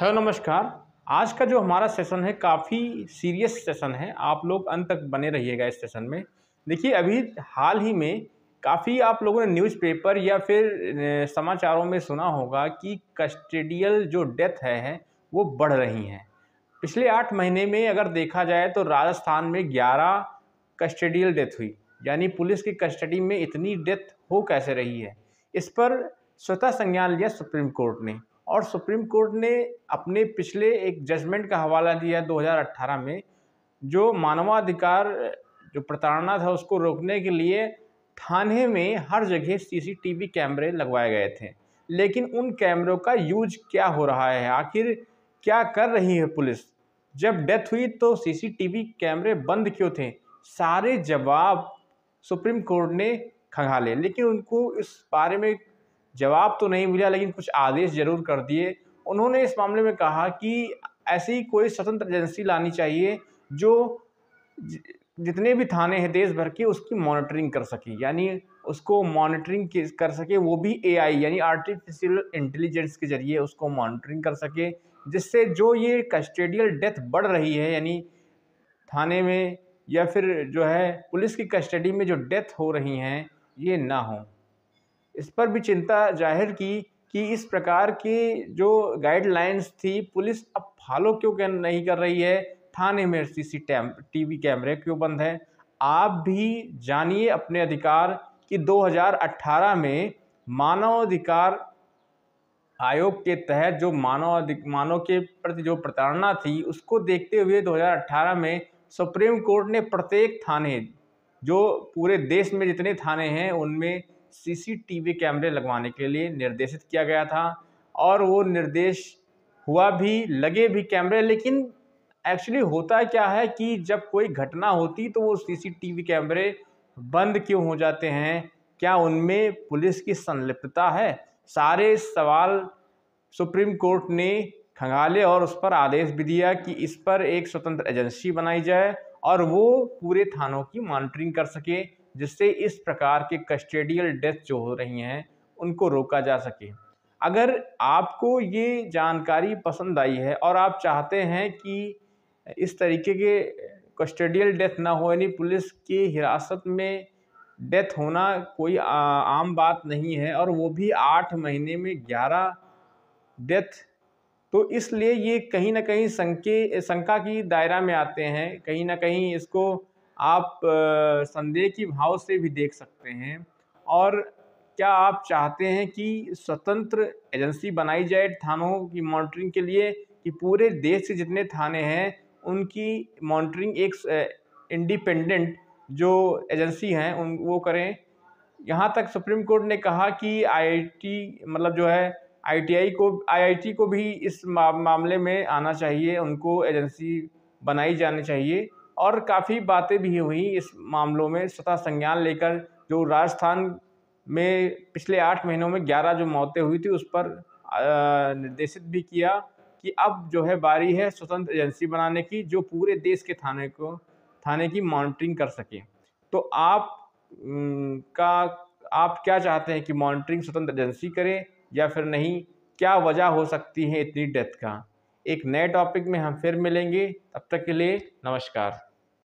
Hello नमस्कार। आज का जो हमारा सेशन है काफ़ी सीरियस सेशन है। आप लोग अंत तक बने रहिएगा इस सेशन में। देखिए अभी हाल ही में काफ़ी आप लोगों ने न्यूज़पेपर या फिर समाचारों में सुना होगा कि कस्टोडियल जो डेथ है वो बढ़ रही हैं। पिछले 8 महीने में अगर देखा जाए तो राजस्थान में 11 कस्टोडियल डेथ हुई, यानी पुलिस की कस्टडी में इतनी डेथ हो कैसे रही है। इस पर स्वतः संज्ञान लिया सुप्रीम कोर्ट ने, और सुप्रीम कोर्ट ने अपने पिछले एक जजमेंट का हवाला दिया 2018 में, जो मानवाधिकार जो प्रताड़ना था उसको रोकने के लिए थाने में हर जगह सीसीटीवी कैमरे लगवाए गए थे। लेकिन उन कैमरों का यूज क्या हो रहा है, आखिर क्या कर रही है पुलिस? जब डेथ हुई तो सीसीटीवी कैमरे बंद क्यों थे? सारे जवाब सुप्रीम कोर्ट ने खंगाले, लेकिन उनको इस बारे में जवाब तो नहीं मिला, लेकिन कुछ आदेश जरूर कर दिए। उन्होंने इस मामले में कहा कि ऐसी कोई स्वतंत्र एजेंसी लानी चाहिए जो जितने भी थाने हैं देश भर के उसकी मॉनिटरिंग कर सके, यानी उसको मॉनिटरिंग कर सके, वो भी एआई यानी आर्टिफिशियल इंटेलिजेंस के जरिए उसको मॉनिटरिंग कर सके, जिससे जो ये कस्टोडियल डेथ बढ़ रही है, यानी थाने में या फिर जो है पुलिस की कस्टडी में जो डेथ हो रही हैं, ये ना हो। इस पर भी चिंता जाहिर की कि इस प्रकार की जो गाइडलाइंस थी पुलिस अब फॉलो क्यों नहीं कर रही है, थाने में सीसीटीवी कैमरे क्यों बंद है। आप भी जानिए अपने अधिकार कि 2018 में मानवाधिकार आयोग के तहत जो मानव के प्रति जो प्रताड़ना थी उसको देखते हुए 2018 में सुप्रीम कोर्ट ने प्रत्येक थाने, जो पूरे देश में जितने थाने हैं उनमें सीसीटीवी कैमरे लगवाने के लिए निर्देशित किया गया था। और वो निर्देश हुआ भी, लगे भी कैमरे। लेकिन एक्चुअली होता क्या है कि जब कोई घटना होती तो वो सीसीटीवी कैमरे बंद क्यों हो जाते हैं? क्या उनमें पुलिस की संलिप्तता है? सारे सवाल सुप्रीम कोर्ट ने खंगाले और उस पर आदेश भी दिया कि इस पर एक स्वतंत्र एजेंसी बनाई जाए और वो पूरे थानों की मॉनिटरिंग कर सके, जिससे इस प्रकार के कस्टोडियल डेथ जो हो रही हैं उनको रोका जा सके। अगर आपको ये जानकारी पसंद आई है और आप चाहते हैं कि इस तरीके के कस्टोडियल डेथ ना हो, यानी पुलिस की हिरासत में डेथ होना कोई आम बात नहीं है, और वो भी 8 महीने में 11 डेथ, तो इसलिए ये कहीं ना कहीं शंका की दायरा में आते हैं। कहीं ना कहीं इसको आप संदेह की भाव से भी देख सकते हैं। और क्या आप चाहते हैं कि स्वतंत्र एजेंसी बनाई जाए थानों की मॉनिटरिंग के लिए, कि पूरे देश के जितने थाने हैं उनकी मॉनिटरिंग एक इंडिपेंडेंट जो एजेंसी हैं उन वो करें? यहाँ तक सुप्रीम कोर्ट ने कहा कि आईआईटी मतलब जो है आईआईटी को भी इस मामले में आना चाहिए, उनको एजेंसी बनाई जानी चाहिए। और काफ़ी बातें भी हुई इस मामलों में, स्वतः संज्ञान लेकर जो राजस्थान में पिछले 8 महीनों में 11 जो मौतें हुई थी उस पर निर्देशित भी किया कि अब जो है बारी है स्वतंत्र एजेंसी बनाने की, जो पूरे देश के थाने की मॉनिटरिंग कर सके। तो आप क्या चाहते हैं कि मॉनिटरिंग स्वतंत्र एजेंसी करे या फिर नहीं? क्या वजह हो सकती है इतनी डेथ का? एक नए टॉपिक में हम फिर मिलेंगे, तब तक के लिए नमस्कार।